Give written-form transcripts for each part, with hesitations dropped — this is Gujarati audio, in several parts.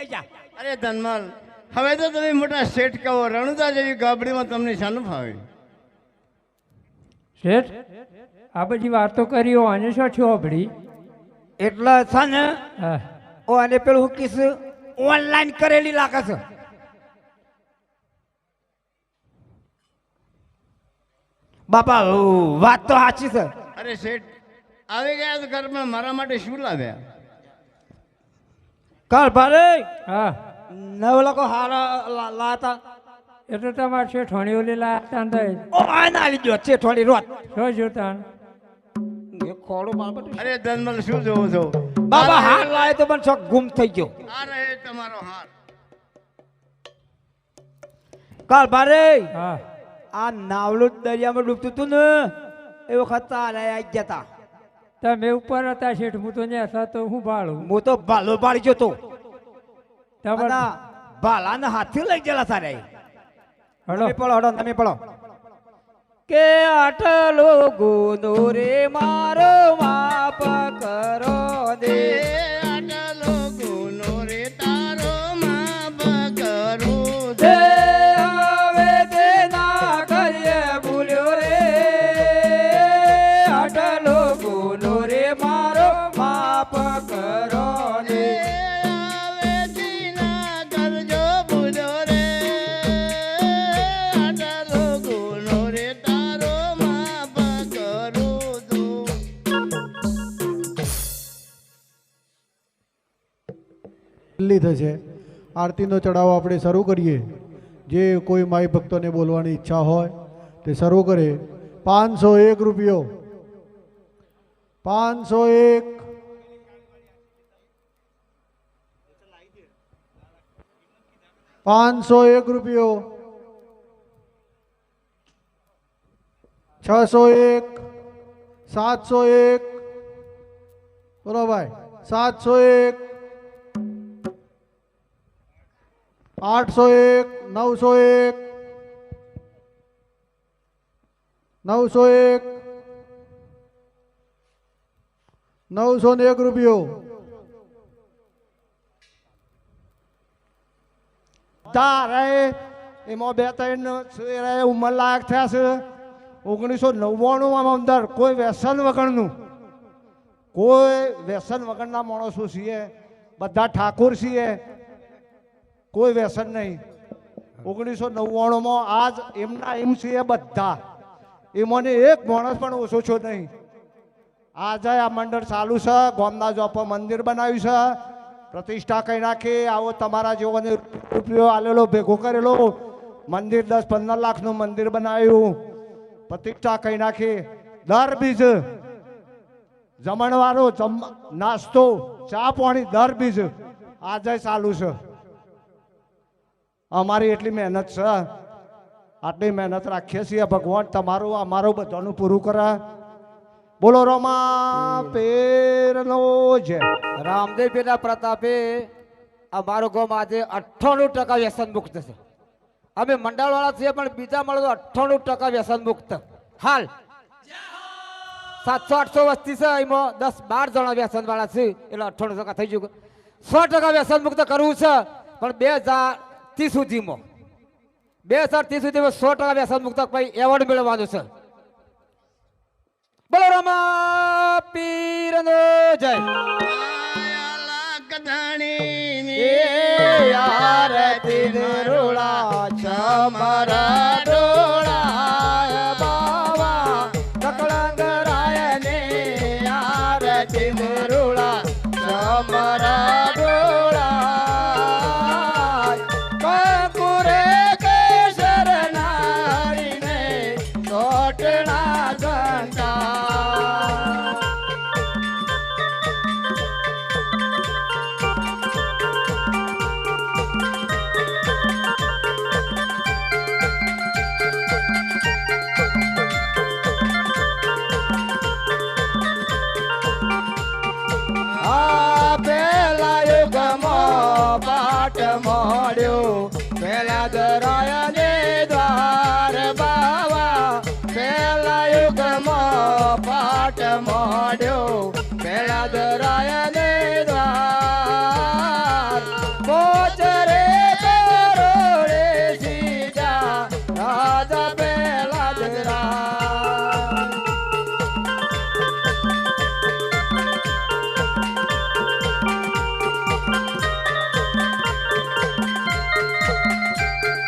આવી જા. અરે ધનમાલ, હવે તો તમે મોટા શેઠ કહો, રણુજા જેવી ગાબડીમાં તમને શાનું ફાવે? શેઠ આ બધી વાતો કરી અને શું થયો ભડી? એટલે છે ને હા ઓ અને પેલું હું કીસ ઓનલાઈન કરેલી લાગે છે. બાપા વાત તો સાચી છે. અરે શેઠ આવી ગયા તો ઘરમાં મારા માટે શું લાવ્યા? કાલ ભારે હા 9 લોકો હારા લાતા. એટલે તમારે શેઠ હોણી ઓલી લાગતા ને ઓ આના લીધો છે થોડી રોત. શું જોતા? એ ખોડો બાબત. અરે ધનમાલ શું જોવો છો? બાબા હાર લાવે તો પણ શોખ ગુમ થઈ ગયો. આ રહે તમારો હાર. કાલ ભારે હા આ નાવલું દરિયામાં ડૂબતું હતું ને એ વખત તારે આવી જતા. તમે ઉપર હતા શેઠ, હું તો ત્યાં હતા તો હું ભાળું. હું તો ભાલો પાડી ગયો તો તમારે ભાલાને હાથથી લઈ ગયેલા સારે. હલો તમે પડો હડો તમે પડો કે આટલો ગુનો રે મારો માફ કરો દે. આટલો ગુનો રે તારો માફ કરું દે હવે તે ના કરીએ ભૂલ્યો રે. આટલો ગુનો રે મારો માફ કરો દે. આવેથી ના કરજો ભૂલો રે. આટલો ગુનો રે તારો માફ કરું છું. થશે આરતીનો ચડાવો આપણે શરૂ કરીએ. જે કોઈ માઈ ભક્તોને બોલવાની ઈચ્છા હોય તે શરૂ કરે. 501 રૂપિયો, 501, 501 રૂપિયો, 601, 701, બોલો ભાઈ, 701, 801, 901, 901, 901 રૂપિયો. તારે એમાં 2-3 ઉંમર લાયક થયા છે. 1999 અંદર કોઈ વ્યસન વગરનું, કોઈ વ્યસન વગરના માણસો છીએ. બધા ઠાકોર છીએ, કોઈ વ્યસન નહીં. 1999 આજ એમના એમ છીએ બધા. એમને એક માણસ પણ ઓછો છો નહીં. આજે આ મંડળ ચાલુ છે. ગામના જોપા મંદિર બનાવ્યું છે. પ્રતિષ્ઠા કરી નાખી. આવો તમારા જેવોને રૂપિયો આલેલો ભેગો કરેલો. મંદિર 10-15 લાખનું મંદિર બનાવ્યું. પ્રતિષ્ઠા કરી નાખી. દર બીજ જમણવારો, નાસ્તો, ચા પાણી દર બીજ આજે ચાલુ છે. અમારી એટલી મહેનત છે. આટલી મહેનત રાખીએ છીએ. ભગવાન તમારું અમારું બધાનું પૂરું કરે. બોલો રોમા પેરનો જય. રામદેવ પીરના પ્રતાપે અમારો ગામ આજે 98% વ્યસન મુક્ત છે. અમે મંડળવાળા છીએ પણ બીજા મળે તો 98% વ્યસન મુક્ત. હાલ 700-800 વસ્તી છે. એમાં 10-12 જણા વ્યસન વાળા છે એટલે 98% થઈ ગયું. 100% વ્યસન મુક્ત કરવું છે પણ 2030 સુધીમાં 100% વ્યસન મુક્ત એવોર્ડ મેળવવાનો છે. બોલો રામા પીરનો જય. આરતી નરોળા છમરા ડોળા બાવા કકળંગરાય ને આરતી નરોળા છમરા ડોળા કંકુરે કેસર નારીને કોટણા ઘંટા. મળ્યો પેલા દરાયા ને દ્વાર બાવા. પેલા યુગમાં પાટ મળ્યો પેલા દરાયા ને દ્વાર.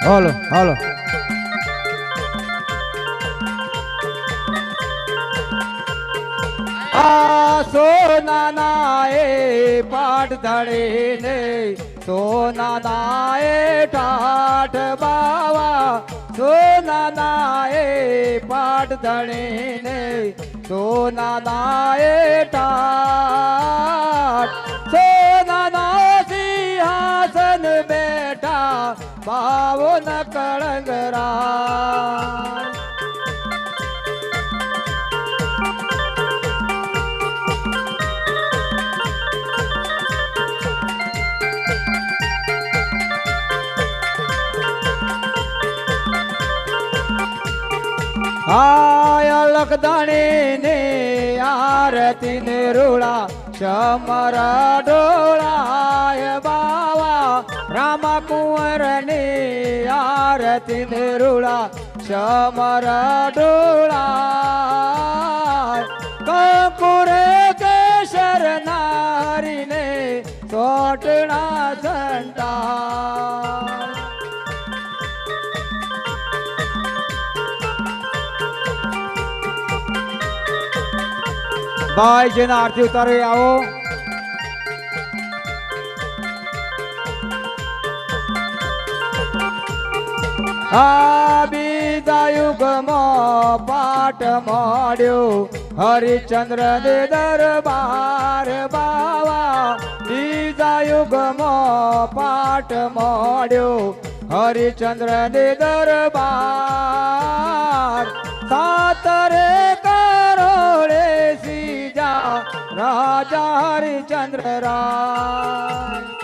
હાલો હાલો આ સોનાના એ પાટ ધણીને સોનાના એ ટાટ બાવા સોનાના એ પાટ ધણીને સોનાના એ ટાટ સોનાના સિંહાસન બેઠા બાવો ન કળંગરા આય લખદાણી ને આરતી ને રૂડા સમર ડોળાય બાવા રામા કુંવર ને આરતી ને રૂડા સમર ડોળાય કંકુરે કેસર નારી ને સોટણા સંતા ભાઈ જેના આરતી ઉતારે આવો આ બીજા યુગમાં પાઠ મળ્યો હરિચંદ્ર ને દરબાર બાવા બીજા યુગમાં પાઠ મળ્યો હરિચંદ્ર ને દરબાર સાતરે કરોડે સીજા રાજા હરિચંદ્ર રાય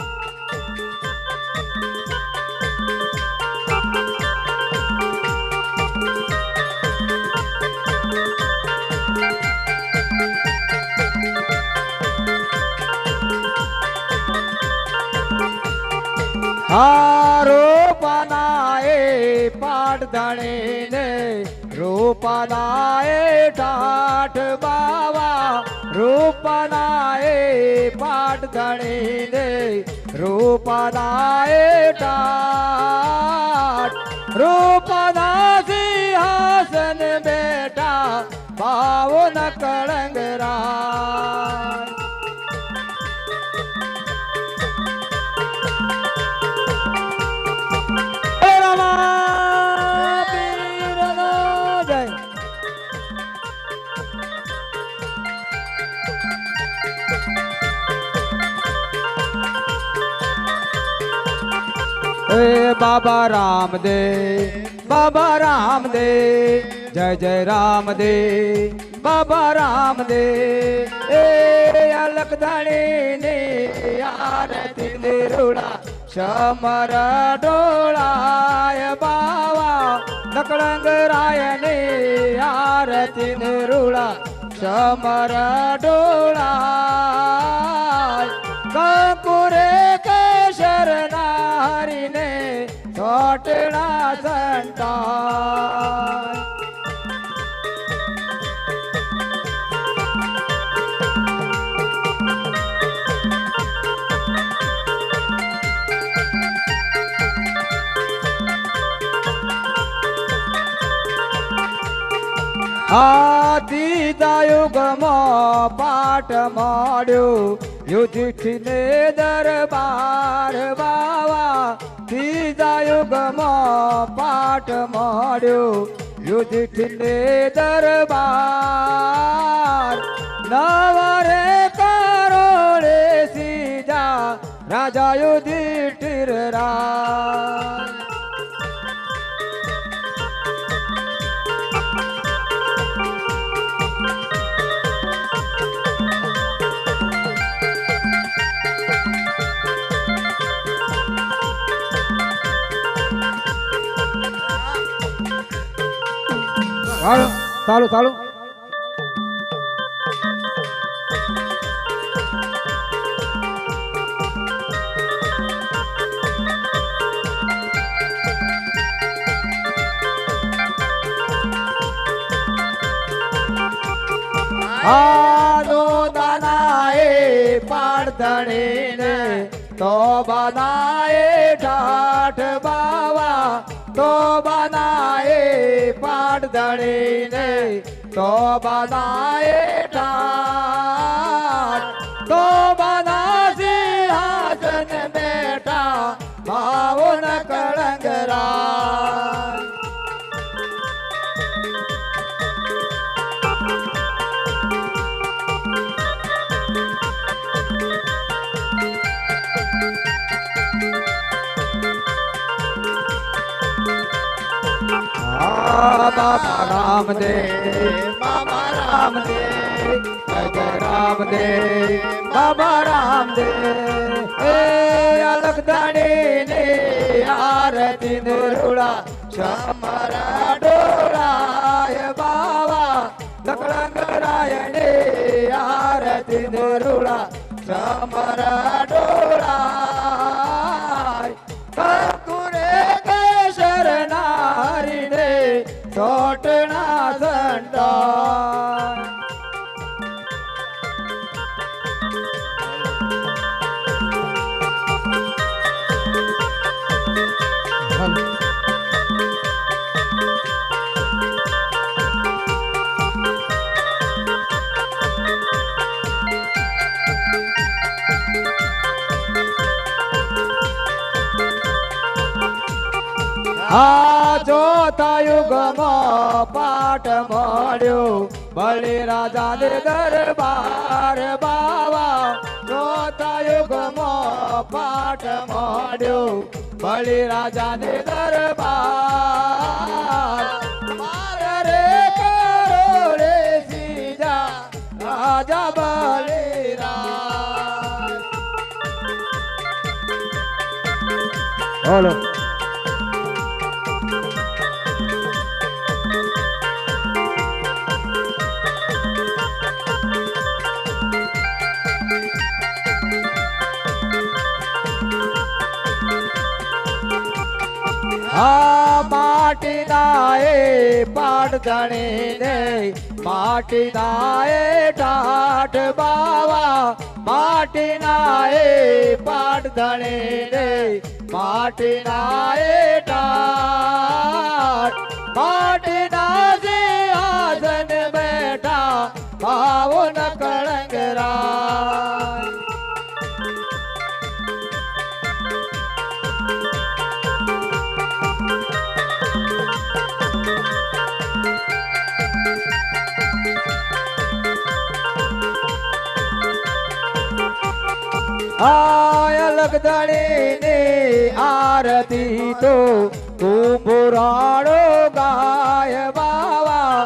રૂપનાએ પાટ ધણીને રૂપનાએ ટાઠ બાવા રૂપનાએ પાટ ધણીને રૂપનાએ ટાઠ રૂપના સિંહાસન બેઠા બાવો ન કળંગરા બાબા રામદેવ જય જય રામદેવ બાબા રામદેવ એ અલકધાણી ને આરતી ને રૂડા સમર ડોળાય બાવા નકળંગ રાય ને આરતી ને રૂડા સમર ડોળાય કંકુરે કેસર નારીને સોટણા સંતાન ત્રીજા યુગમાં પાઠ મળ્યો યુધિષ્ઠિરને દરબાર બાવા ત્રીજા યુગમાં પાઠ મળ્યો યુધિષ્ઠિરને દરબાર નવરે કરોડે સીજા રાજા યુધિષ્ઠિર રાય ચાલુ ચાલુ દાનાએ પાડધણીને તો બનાએ ઠાઠ બાવા તો બનાએ પાટ ધણીને તો બનાએ ઠાઠ તો બના સિંહાસન બેઠા ભાવો ન કળંગરા બાબા રામદેવ બાબા રામદેવ જય રામદેવ બાબા રામદેવ એ અલગ દાણી ને આરતી નિરુડા સમરા ડોળાય બાવા લકડંગરાય ને આરતી નિરુડા સમરા ડોળાય કંકુરે કેસર નારી ને છોટના સંતા આ ચોથા યુગમાં પાઠ મળ્યો બલિ રાજા ને દરબાર બાવા ચોથા યુગમાં પાઠ મળ્યો બલિ રાજા ને દરબાર મારે રે કરો રે સીજા રાજા બલિરાજ બોલો આ માટીના એ પાટ ધણીને માટીના એ ઠાઠ બાવા માટીના એ પાટ ધણીને માટીના એ ઠાઠ માટીના સિંહાસન બેઠા ભાવો ન કળંગરા અલગ દળીની આરતી તો તું પુરાણો ગાય બાવા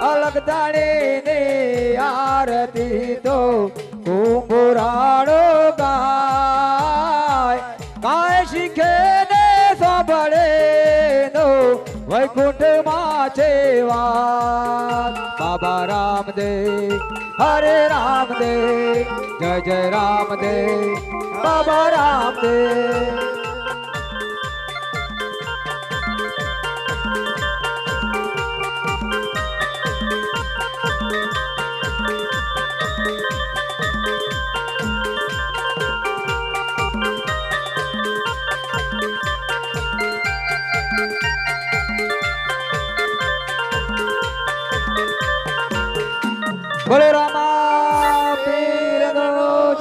અલગ દળીની આરતી તો તું પુરાણો ગાય કાય શીખે ને સાંભળે નો વૈકુંઠમાં છે વાત બાબા રામદેવ હરે રામદેવ જય જય રામદેવ બાબા રામદેવ બોલો રામા પીરનો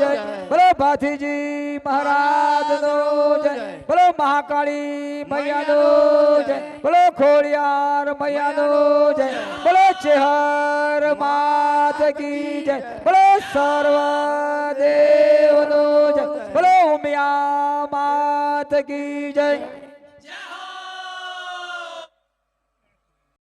જય બોલો ભાથીજી મહારાજનો જય બોલો મહાકાળી મૈયાનો જય બોલો ખોડિયાર મૈયાનો જય બોલો ચેહર માત કી જય બોલો સર્વ દેવનો જય બોલો ઉમિયા માત કી જય